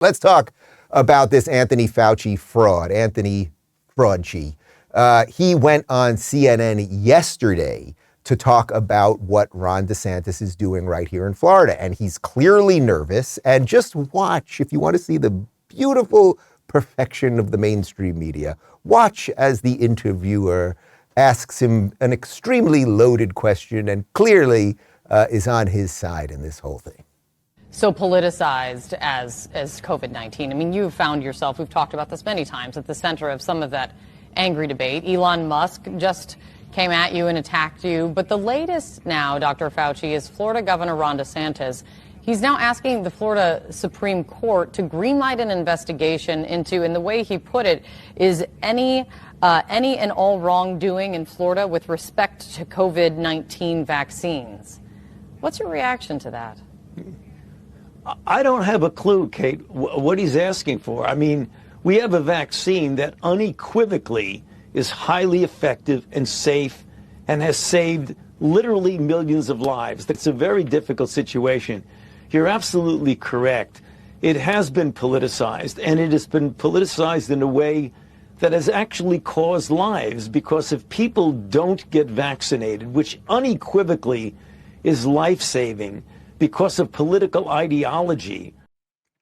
Let's talk about this Anthony Fauci fraud, Anthony Fraudchi. He went on CNN yesterday to talk about what Ron DeSantis is doing right here in Florida. And he's clearly nervous. And just watch, if you want to see the beautiful perfection of the mainstream media, watch as the interviewer asks him an extremely loaded question and clearly is on his side in this whole thing. So politicized as COVID-19. I mean, you found yourself, we've talked about this many times, at the center of some of that angry debate. Elon Musk just came at you and attacked you. But the latest now, Dr. Fauci, is Florida Governor Ron DeSantis. He's now asking the Florida Supreme Court to greenlight an investigation into, and the way he put it, is any and all wrongdoing in Florida with respect to COVID-19 vaccines. What's your reaction to that? I don't have a clue, Kate, what he's asking for. I mean, we have a vaccine that unequivocally is highly effective and safe and has saved literally millions of lives. It's a very difficult situation. You're absolutely correct. It has been politicized, and it has been politicized in a way that has actually caused lives, because if people don't get vaccinated, which unequivocally is life-saving because of political ideology.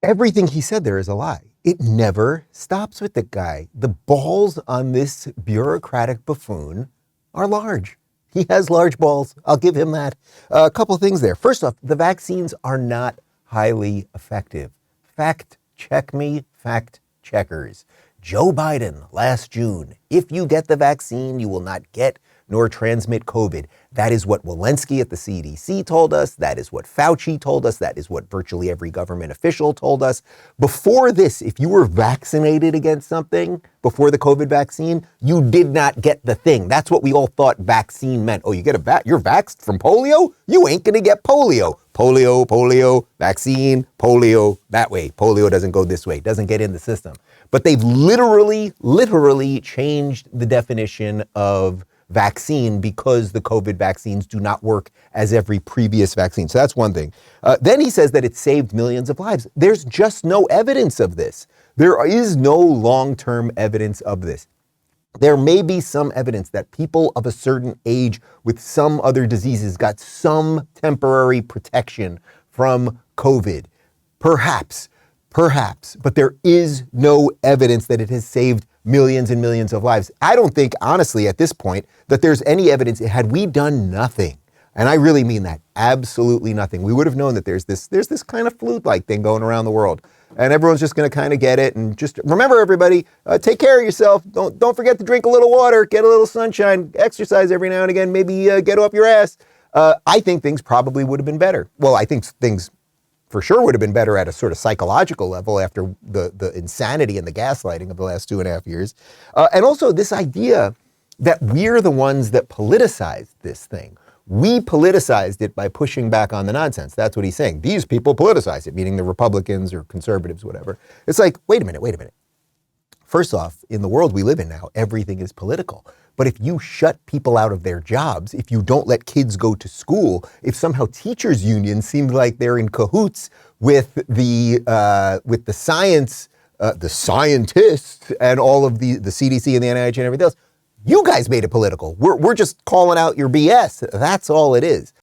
Everything he said there is a lie. It never stops with the guy. The balls on this bureaucratic buffoon are large. He has large balls. I'll give him that. A couple of things there. First off, the vaccines are not highly effective. Fact check me, fact checkers. Joe Biden last June, if you get the vaccine, you will not get nor transmit COVID. That is what Walensky at the CDC told us. That is what Fauci told us. That is what virtually every government official told us. Before this, if you were vaccinated against something, before the COVID vaccine, you did not get the thing. That's what we all thought vaccine meant. Oh, you get you're vaxxed from polio? You ain't gonna get polio. Polio, vaccine, polio, that way. Polio doesn't go this way, doesn't get in the system. But they've literally changed the definition of vaccine because the COVID vaccines do not work as every previous vaccine. So that's one thing. Then he says that it saved millions of lives. There's just no evidence of this. There is no long-term evidence of this. There may be some evidence that people of a certain age with some other diseases got some temporary protection from COVID. Perhaps, but there is no evidence that it has saved millions and millions of lives. I don't think, honestly, at this point, that there's any evidence. Had we done nothing, and I really mean that, absolutely nothing, we would have known that there's this kind of flu-like thing going around the world, and everyone's just going to kind of get it. And just remember, everybody, take care of yourself. Don't forget to drink a little water, get a little sunshine, exercise every now and again, maybe get off your ass. I think things probably would have been better. Well, I think things for sure would have been better at a sort of psychological level after the insanity and the gaslighting of the last 2.5 years. And also this idea that we're the ones that politicized this thing. We politicized it by pushing back on the nonsense. That's what he's saying. These people politicize it, meaning the Republicans or conservatives, whatever. It's like, wait a minute. First off, in the world we live in now, everything is political. But if you shut people out of their jobs, if you don't let kids go to school, if somehow teachers' unions seem like they're in cahoots with the science, the scientists, and all of the CDC and the NIH and everything else, you guys made it political. We're just calling out your BS. That's all it is.